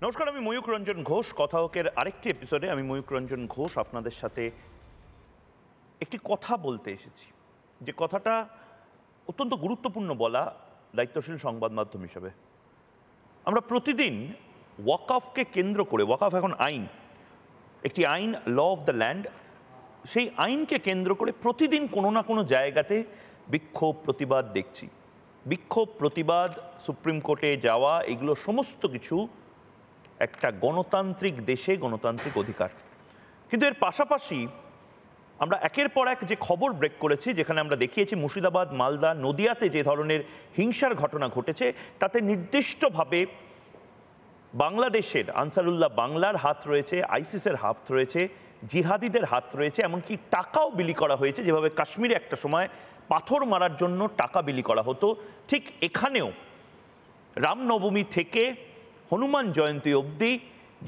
নমস্কার, আমি ময়ূক রঞ্জন ঘোষ। কথাহকের আরেকটি এপিসোডে আমি ময়ূক রঞ্জন ঘোষ আপনাদের সাথে একটি কথা বলতে এসেছি, যে কথাটা অত্যন্ত গুরুত্বপূর্ণ বলা দায়িত্বশীল সংবাদ মাধ্যম হিসেবে। আমরা প্রতিদিন ওয়াকফকে কেন্দ্র করে, ওয়াকফ এখন আইন, একটি আইন, ল অফ দ্য ল্যান্ড, সেই আইনকে কেন্দ্র করে প্রতিদিন কোনো না কোনো জায়গাতে বিক্ষোভ প্রতিবাদ দেখছি। বিক্ষোভ প্রতিবাদ, সুপ্রিম কোর্টে যাওয়া, এগুলো সমস্ত কিছু একটা গণতান্ত্রিক দেশে গণতান্ত্রিক অধিকার। কিন্তু এর পাশাপাশি আমরা একের পর এক যে খবর ব্রেক করেছি, যেখানে আমরা দেখিয়েছি মুর্শিদাবাদ, মালদা, নদিয়াতে যে ধরনের হিংসার ঘটনা ঘটেছে, তাতে নির্দিষ্টভাবে বাংলাদেশের আনসারুল্লাহ বাংলার হাত রয়েছে, আইসিসের হাত রয়েছে, জিহাদিদের হাত রয়েছে, এমনকি টাকাও বিলি করা হয়েছে। যেভাবে কাশ্মীরে একটা সময় পাথর মারার জন্য টাকা বিলি করা হতো, ঠিক এখানেও রামনবমী থেকে হনুমান জয়ন্তী অবধি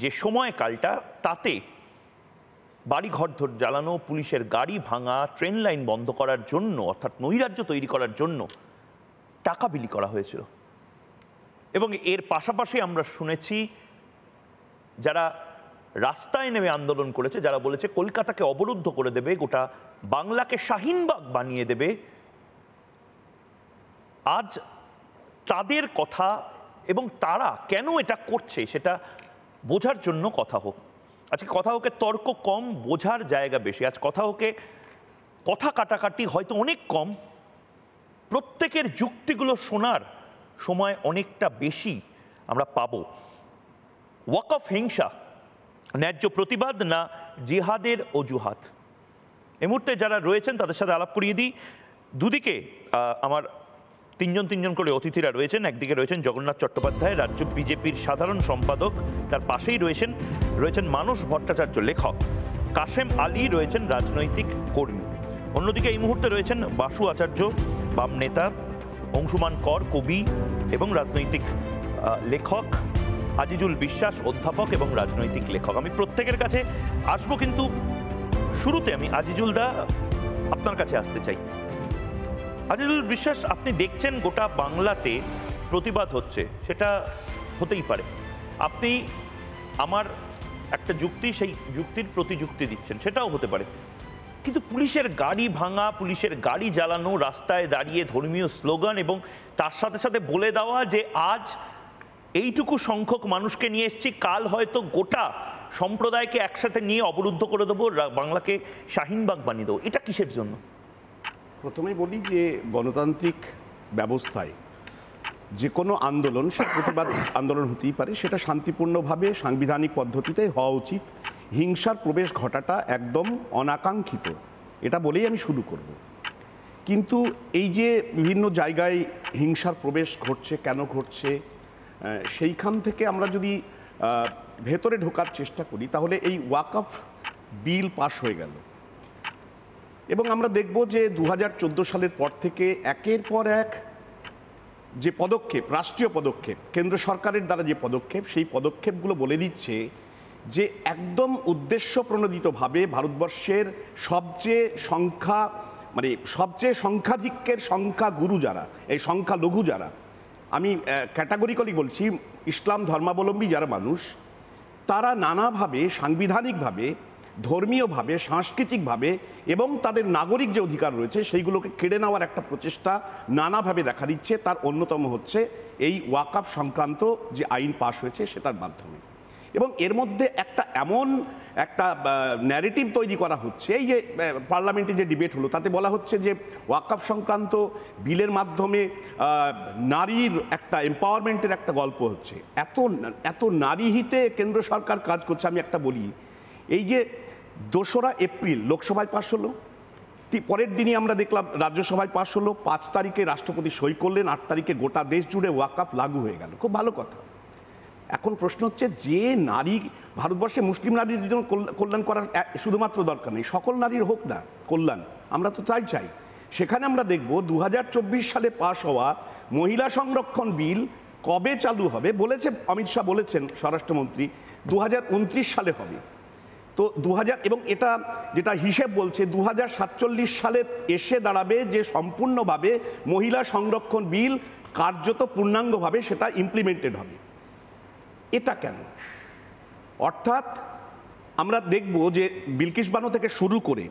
যে সময়কালটা, তাতে বাড়িঘর জ্বালানো, পুলিশের গাড়ি ভাঙা, ট্রেন লাইন বন্ধ করার জন্য, অর্থাৎ নৈরাজ্য তৈরি করার জন্য টাকা বিলি করা হয়েছিল। এবং এর পাশাপাশি আমরা শুনেছি যারা রাস্তায় নেমে আন্দোলন করেছে, যারা বলেছে কলকাতাকে অবরুদ্ধ করে দেবে, গোটা বাংলাকে শাহিনবাগ বানিয়ে দেবে, আজ তাদের কথা এবং তারা কেন এটা করছে সেটা বোঝার জন্য কথা হোক। আজকে কথা হোকে তর্ক কম, বোঝার জায়গা বেশি। আজ কথা হোকে কথা কাটাকাটি হয়তো অনেক কম, প্রত্যেকের যুক্তিগুলো শোনার সময় অনেকটা বেশি আমরা পাব। ওয়াকফ হিংসা, ন্যায্য প্রতিবাদ না জিহাদের অজুহাত? এই মুহূর্তে যারা রয়েছেন তাদের সাথে আলাপ করিয়ে দিই। দুদিকে আমার তিনজন করে অতিথিরা রয়েছেন। একদিকে রয়েছেন জগন্নাথ চট্টোপাধ্যায়, রাজ্য বিজেপির সাধারণ সম্পাদক, তার পাশেই রয়েছেন মানস ভট্টাচার্য, লেখক। কাশেম আলী রয়েছেন রাজনৈতিক কর্মী। অন্যদিকে এই মুহূর্তে রয়েছেন বাসু আচার্য, বাম নেতা, অংশুমান কর, কবি এবং রাজনৈতিক লেখক, আজিজুল বিশ্বাস, অধ্যাপক এবং রাজনৈতিক লেখক। আমি প্রত্যেকের কাছে আসবো, কিন্তু শুরুতে আমি আজিজুল দা আপনার কাছে আসতে চাই। আজিজুল বিশ্বাস, আপনি দেখছেন গোটা বাংলাতে প্রতিবাদ হচ্ছে, সেটা হতেই পারে। আপনি আমার একটা যুক্তি, সেই যুক্তির প্রতিযুক্তি দিচ্ছেন, সেটাও হতে পারে। কিন্তু পুলিশের গাড়ি ভাঙা, পুলিশের গাড়ি জ্বালানো, রাস্তায় দাঁড়িয়ে ধর্মীয় স্লোগান এবং তার সাথে সাথে বলে দেওয়া যে আজ এইটুকু সংখ্যক মানুষকে নিয়ে এসেছি, কাল হয়তো গোটা সম্প্রদায়কে একসাথে নিয়ে অবরুদ্ধ করে দেবো, বাংলাকে শাহিনবাগ বানিয়ে দেবো, এটা কিসের জন্য? প্রথমেই বলি যে গণতান্ত্রিক ব্যবস্থায় যে কোনো আন্দোলন, সে প্রতিবাদ আন্দোলন হতেই পারে, সেটা শান্তিপূর্ণভাবে সাংবিধানিক পদ্ধতিতে হওয়া উচিত। হিংসার প্রবেশ ঘটাটা একদম অনাকাঙ্ক্ষিত, এটা বলেই আমি শুরু করব। কিন্তু এই যে বিভিন্ন জায়গায় হিংসার প্রবেশ ঘটছে, কেন ঘটছে, সেইখান থেকে আমরা যদি ভেতরে ঢোকার চেষ্টা করি, তাহলে এই ওয়াকফ বিল পাস হয়ে গেল এবং আমরা দেখব যে 2014 সালের পর থেকে একের পর এক যে পদক্ষেপ, রাষ্ট্রীয় পদক্ষেপ, কেন্দ্র সরকারের দ্বারা যে পদক্ষেপ, সেই পদক্ষেপগুলো বলে দিচ্ছে যে একদম উদ্দেশ্য প্রণোদিতভাবে ভারতবর্ষের সবচেয়ে সংখ্যাধিক্যের সংখ্যাগুরু যারা, এই সংখ্যালঘু যারা, আমি ক্যাটাগরিক্যালি বলছি, ইসলাম ধর্মাবলম্বী যারা মানুষ, তারা নানাভাবে সাংবিধানিকভাবে, ধর্মীয়ভাবে, সাংস্কৃতিকভাবে এবং তাদের নাগরিক যে অধিকার রয়েছে সেইগুলোকে কেড়ে নেওয়ার একটা প্রচেষ্টা নানাভাবে দেখা দিচ্ছে। তার অন্যতম হচ্ছে এই ওয়াকফ সংক্রান্ত যে আইন পাশ হয়েছে সেটার মাধ্যমে। এবং এর মধ্যে এমন একটা ন্যারেটিভ তৈরি করা হচ্ছে, এই যে পার্লামেন্টে যে ডিবেট হলো তাতে বলা হচ্ছে যে ওয়াকফ সংক্রান্ত বিলের মাধ্যমে নারীর একটা এম্পাওয়ারমেন্টের একটা গল্প হচ্ছে। এত নারী হিতে কেন্দ্র সরকার কাজ করছে। আমি একটা বলি, এই যে 2রা এপ্রিল লোকসভায় পাশ হলো, পরের দিনই আমরা দেখলাম রাজ্যসভায় পাশ হলো, 5 তারিখে রাষ্ট্রপতি সই করলেন, 8 তারিখে গোটা দেশ জুড়ে ওয়াকফ লাগু হয়ে গেল। খুব ভালো কথা। এখন প্রশ্ন হচ্ছে, যে নারী ভারতবর্ষে, মুসলিম নারীর জন্য কল্যাণ করার শুধুমাত্র দরকার নেই, সকল নারীর হোক না কল্যাণ, আমরা তো তাই চাই। সেখানে আমরা দেখব 2024 সালে পাশ হওয়া মহিলা সংরক্ষণ বিল কবে চালু হবে বলেছে, অমিত শাহ বলেছেন স্বরাষ্ট্রমন্ত্রী, 2029 সালে হবে। তো 2000, এবং এটা যেটা হিসেব বলছে 2047 সালে এসে দাঁড়াবে যে সম্পূর্ণভাবে মহিলা সংরক্ষণ বিল কার্যত পূর্ণাঙ্গভাবে সেটা ইমপ্লিমেন্টেড হবে। এটা কেন? অর্থাৎ আমরা দেখব যে বিলকিস বানো থেকে শুরু করে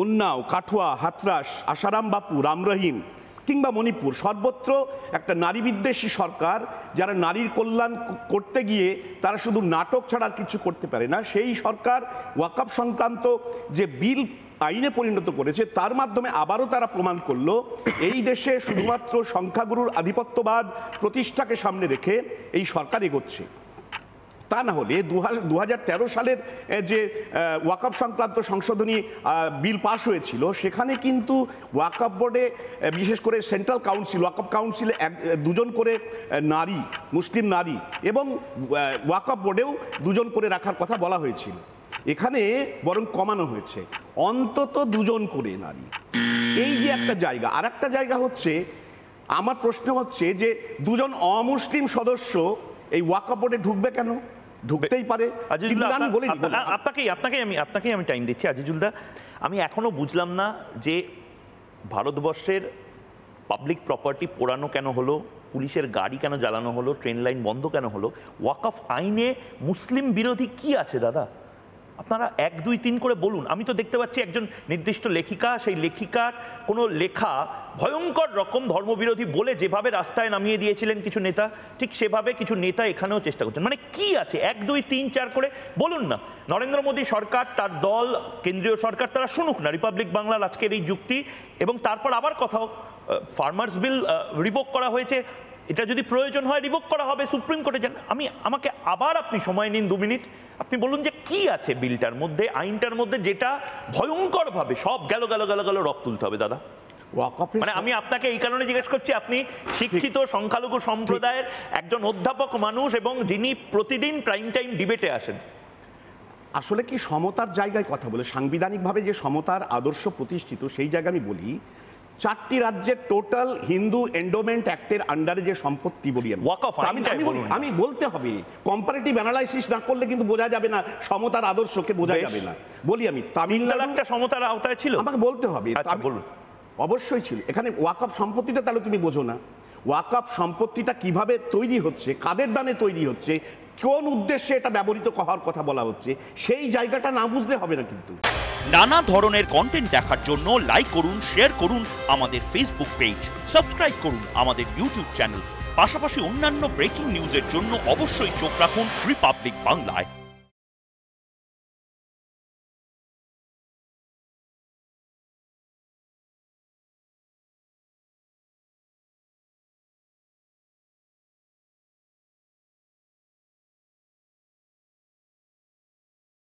উন্নাও, কাঠুয়া, হাতরাস, আসারাম বাপু, রাম রহিম কিংবা মণিপুর, সর্বত্র একটা নারী বিদ্বেষী সরকার, যারা নারীর কল্যাণ করতে গিয়ে তারা শুধু নাটক ছাড়া আর কিছু করতে পারে না। সেই সরকার ওয়াকফ সংক্রান্ত যে বিল আইনে পরিণত করেছে, তার মাধ্যমে আবারও তারা প্রমাণ করলো এই দেশে শুধুমাত্র সংখ্যাগুরুর আধিপত্যবাদ প্রতিষ্ঠাকে সামনে রেখে এই সরকার এগোচ্ছে। তা না হলে 2013 সালের যে ওয়াকফ সংক্রান্ত সংশোধনী বিল পাশ হয়েছিল, সেখানে কিন্তু ওয়াকফ বোর্ডে, বিশেষ করে সেন্ট্রাল কাউন্সিল, ওয়াকফ কাউন্সিলে দুজন করে নারী, মুসলিম নারী, এবং ওয়াকফ বোর্ডেও দুজন করে রাখার কথা বলা হয়েছিল। এখানে বরং কমানো হয়েছে, অন্তত দুজন করে নারী। এই যে একটা জায়গা। আর একটা জায়গা হচ্ছে, আমার প্রশ্ন হচ্ছে যে দুজন অমুসলিম সদস্য এই ওয়াকফ বোর্ডে ঢুকবে কেন? ঢুকতেই পারে। আপনাকেই আমি টাইম দিচ্ছি আজিজুলদা। আমি এখনো বুঝলাম না যে ভারতবর্ষের পাবলিক প্রপার্টি পোড়ানো কেন হলো, পুলিশের গাড়ি কেন জ্বালানো হলো, ট্রেন লাইন বন্ধ কেন হলো? ওয়াকফ আইনে মুসলিম বিরোধী কি আছে দাদা? আপনারা 1, 2, 3 করে বলুন। আমি তো দেখতে পাচ্ছি একজন নির্দিষ্ট লেখিকা, সেই লেখিকার কোনো লেখা ভয়ঙ্কর রকম ধর্মবিরোধী বলে যেভাবে রাস্তায় নামিয়ে দিয়েছিলেন কিছু নেতা, ঠিক সেভাবে কিছু নেতা এখানেও চেষ্টা করছেন। মানে কি আছে? 1, 2, 3, 4 করে বলুন না। নরেন্দ্র মোদী সরকার, তার দল, কেন্দ্রীয় সরকার, তারা শুনুক না রিপাবলিক বাংলার আজকের এই যুক্তি, এবং তারপর আবার কথা হোক। ফার্মার্স বিল রিভোক করা হয়েছে, এটা যদি প্রয়োজন হয় রিভোক করা হবে, সুপ্রিম কোর্টে যান। আমাকে আবার আপনি সময় নিন 2 মিনিট, আপনি বলুন যে কি আছে বিলটার মধ্যে, আইনটার মধ্যে, যেটা ভয়ঙ্করভাবে সব গেল রক্ত তুলতে হবে দাদা। মানে আমি আপনাকে এই কারণে জিজ্ঞেস করছি, আপনি শিক্ষিত সংখ্যালঘু সম্প্রদায়ের একজন অধ্যাপক মানুষ, এবং যিনি প্রতিদিন প্রাইম টাইম ডিবেটে আসেন। আসলে কি সমতার জায়গায় কথা বলে, সাংবিধানিকভাবে যে সমতার আদর্শ প্রতিষ্ঠিত, সেই জায়গায় আমি বলি 4টি রাজ্যের টোটাল হিন্দু এন্ডোমেন্ট অ্যাক্টের আন্ডারে যে সম্পত্তি বলি আমি বলতে হবে, কম্পারেটিভ অ্যানালাইসিস না করলে কিন্তু বোঝা যাবে না সমতার আদর্শকে, বোঝা যাবে না। বলি আমি তামিলনাড়ু একটা সমতার আওতায় ছিল, আমাকে বলতে হবে। বলুন। অবশ্যই ছিল। এখানে ওয়াকফ সম্পত্তিটা তাহলে তুমি বোঝো না। ওয়াকফ সম্পত্তিটা কিভাবে তৈরি হচ্ছে, কাদের দানে তৈরি হচ্ছে, কোন উদ্দেশ্যে এটা ব্যবহৃত হওয়ার কথা বলা হচ্ছে, সেই জায়গাটা না বুঝলে হবে না। কিন্তু নানা ধরনের কন্টেন্ট দেখার জন্য লাইক করুন, শেয়ার করুন আমাদের ফেসবুক পেজ, সাবস্ক্রাইব করুন আমাদের ইউটিউব চ্যানেল। পাশাপাশি অন্যান্য ব্রেকিং নিউজের জন্য অবশ্যই চোখ রাখুন রিপাবলিক বাংলায়।